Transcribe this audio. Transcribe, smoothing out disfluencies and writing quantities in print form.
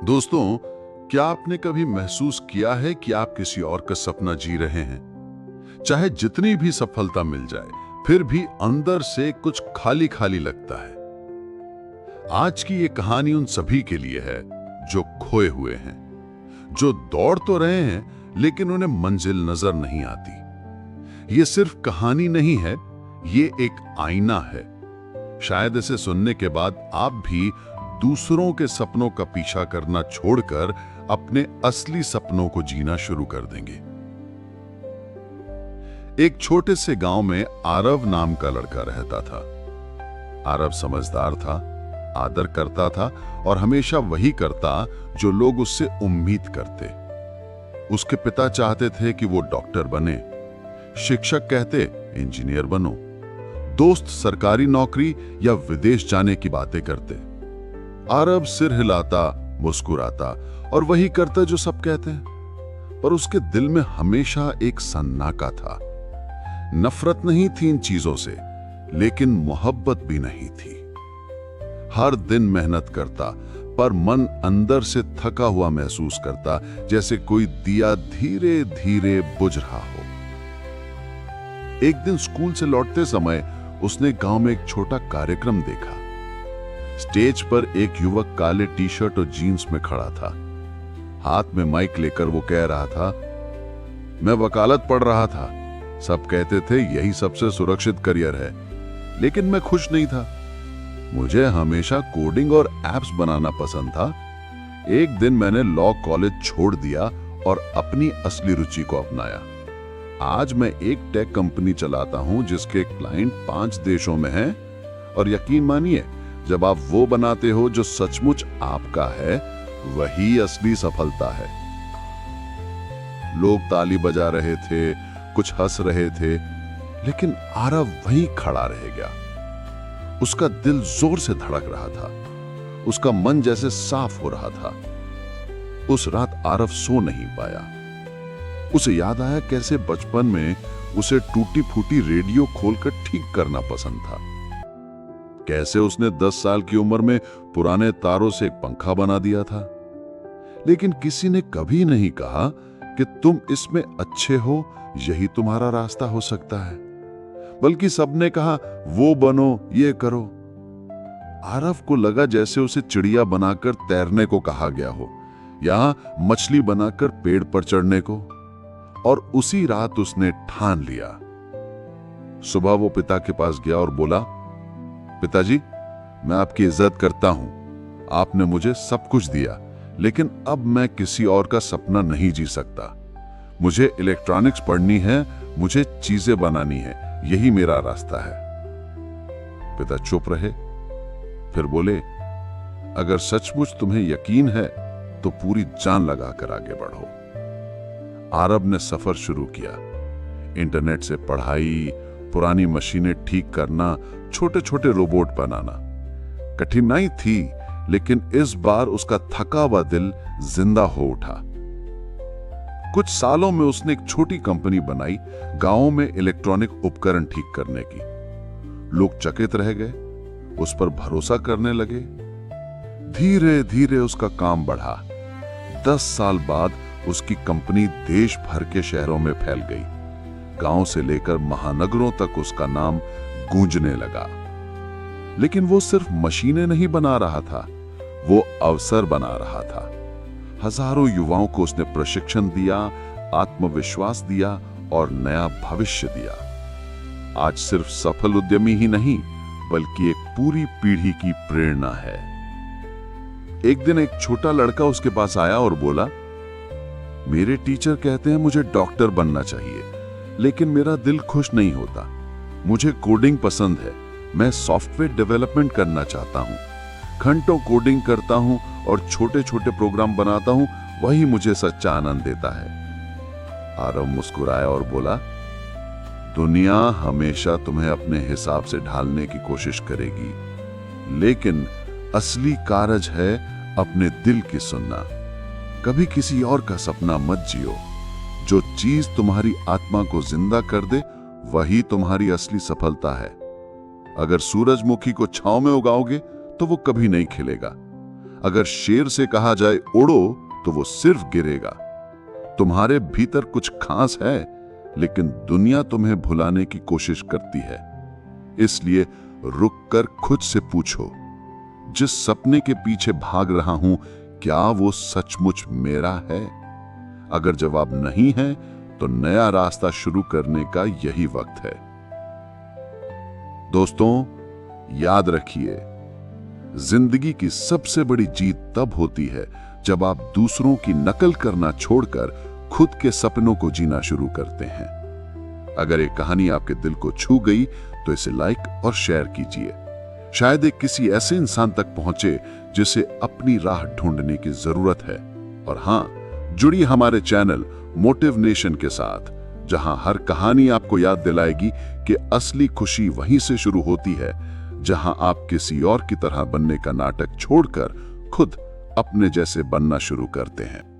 दोस्तों, क्या आपने कभी महसूस किया है कि आप किसी और का सपना जी रहे हैं? चाहे जितनी भी सफलता मिल जाए, फिर भी अंदर से कुछ खाली खाली लगता है। आज की ये कहानी उन सभी के लिए है जो खोए हुए हैं, जो दौड़ तो रहे हैं लेकिन उन्हें मंजिल नजर नहीं आती। ये सिर्फ कहानी नहीं है, ये एक आईना है। शायद इसे सुनने के बाद आप भी दूसरों के सपनों का पीछा करना छोड़कर अपने असली सपनों को जीना शुरू कर देंगे। एक छोटे से गांव में आरव नाम का लड़का रहता था। आरव समझदार था, आदर करता था और हमेशा वही करता जो लोग उससे उम्मीद करते। उसके पिता चाहते थे कि वो डॉक्टर बने, शिक्षक कहते इंजीनियर बनो, दोस्त सरकारी नौकरी या विदेश जाने की बातें करते। आरव सिर हिलाता, मुस्कुराता और वही करता जो सब कहते हैं। पर उसके दिल में हमेशा एक सन्नाटा था। नफरत नहीं थी इन चीजों से, लेकिन मोहब्बत भी नहीं थी। हर दिन मेहनत करता, पर मन अंदर से थका हुआ महसूस करता, जैसे कोई दिया धीरे धीरे बुझ रहा हो। एक दिन स्कूल से लौटते समय उसने गांव में एक छोटा कार्यक्रम देखा। स्टेज पर एक युवक काले टी शर्ट और जीन्स में खड़ा था। हाथ में माइक लेकर वो कह रहा था, मैं वकालत पढ़ रहा था। सब कहते थे यही सबसे सुरक्षित करियर है, लेकिन मैं खुश नहीं था। मुझे हमेशा कोडिंग और एप्स बनाना पसंद था। एक दिन मैंने लॉ कॉलेज छोड़ दिया और अपनी असली रुचि को अपनाया। आज मैं एक टेक कंपनी चलाता हूं जिसके क्लाइंट 5 देशों में हैं। और यकीन मानिए, जब आप वो बनाते हो जो सचमुच आपका है, वही असली सफलता है। लोग ताली बजा रहे थे, कुछ हंस रहे थे, लेकिन आरव वहीं खड़ा रह गया। उसका दिल जोर से धड़क रहा था, उसका मन जैसे साफ हो रहा था। उस रात आरव सो नहीं पाया। उसे याद आया कैसे बचपन में उसे टूटी फूटी रेडियो खोलकर ठीक करना पसंद था। कैसे उसने 10 साल की उम्र में पुराने तारों से एक पंखा बना दिया था। लेकिन किसी ने कभी नहीं कहा कि तुम इसमें अच्छे हो, यही तुम्हारा रास्ता हो सकता है। बल्कि सबने कहा वो बनो, ये करो। आरव को लगा जैसे उसे चिड़िया बनाकर तैरने को कहा गया हो, या मछली बनाकर पेड़ पर चढ़ने को। और उसी रात उसने ठान लिया। सुबह वो पिता के पास गया और बोला, पिताजी, मैं आपकी इज्जत करता हूं। आपने मुझे सब कुछ दिया, लेकिन अब मैं किसी और का सपना नहीं जी सकता। मुझे इलेक्ट्रॉनिक्स पढ़नी है, मुझे चीजें बनानी है, यही मेरा रास्ता है। पिता चुप रहे, फिर बोले, अगर सचमुच तुम्हें यकीन है तो पूरी जान लगाकर आगे बढ़ो। आरव ने सफर शुरू किया। इंटरनेट से पढ़ाई, पुरानी मशीनें ठीक करना, छोटे छोटे रोबोट बनाना। कठिनाई थी, लेकिन इस बार उसका थका हुआ दिल जिंदा हो उठा। कुछ सालों में उसने एक छोटी कंपनी बनाई, गांवों में इलेक्ट्रॉनिक उपकरण ठीक करने की। लोग चकित रह गए, उस पर भरोसा करने लगे। धीरे धीरे उसका काम बढ़ा। 10 साल बाद उसकी कंपनी देश भर के शहरों में फैल गई। गांव से लेकर महानगरों तक उसका नाम गूंजने लगा। लेकिन वो सिर्फ मशीनें नहीं बना रहा था, वो अवसर बना रहा था। हजारों युवाओं को उसने प्रशिक्षण दिया, आत्मविश्वास दिया और नया भविष्य दिया। आज सिर्फ सफल उद्यमी ही नहीं, बल्कि एक पूरी पीढ़ी की प्रेरणा है। एक दिन एक छोटा लड़का उसके पास आया और बोला, मेरे टीचर कहते हैं मुझे डॉक्टर बनना चाहिए, लेकिन मेरा दिल खुश नहीं होता। मुझे कोडिंग पसंद है, मैं सॉफ्टवेयर डेवलपमेंट करना चाहता हूं। घंटों कोडिंग करता हूं और छोटे छोटे प्रोग्राम बनाता हूं, वही मुझे सच्चा आनंद देता है। आरव मुस्कुराया और बोला, दुनिया हमेशा तुम्हें अपने हिसाब से ढालने की कोशिश करेगी, लेकिन असली कारज है अपने दिल की सुनना। कभी किसी और का सपना मत जियो। जो चीज तुम्हारी आत्मा को जिंदा कर दे, वही तुम्हारी असली सफलता है। अगर सूरजमुखी को छांव में उगाओगे तो वो कभी नहीं खिलेगा। अगर शेर से कहा जाए उड़ो तो वो सिर्फ गिरेगा। तुम्हारे भीतर कुछ खास है, लेकिन दुनिया तुम्हें भुलाने की कोशिश करती है। इसलिए रुककर खुद से पूछो, जिस सपने के पीछे भाग रहा हूं, क्या वो सचमुच मेरा है? अगर जवाब नहीं है, तो नया रास्ता शुरू करने का यही वक्त है। दोस्तों, याद रखिए, जिंदगी की सबसे बड़ी जीत तब होती है जब आप दूसरों की नकल करना छोड़कर खुद के सपनों को जीना शुरू करते हैं। अगर ये कहानी आपके दिल को छू गई तो इसे लाइक और शेयर कीजिए। शायद एक किसी ऐसे इंसान तक पहुंचे जिसे अपनी राह ढूंढने की जरूरत है। और हां, जुड़िए हमारे चैनल मोटिव नेशन के साथ, जहां हर कहानी आपको याद दिलाएगी कि असली खुशी वहीं से शुरू होती है जहां आप किसी और की तरह बनने का नाटक छोड़कर खुद अपने जैसे बनना शुरू करते हैं।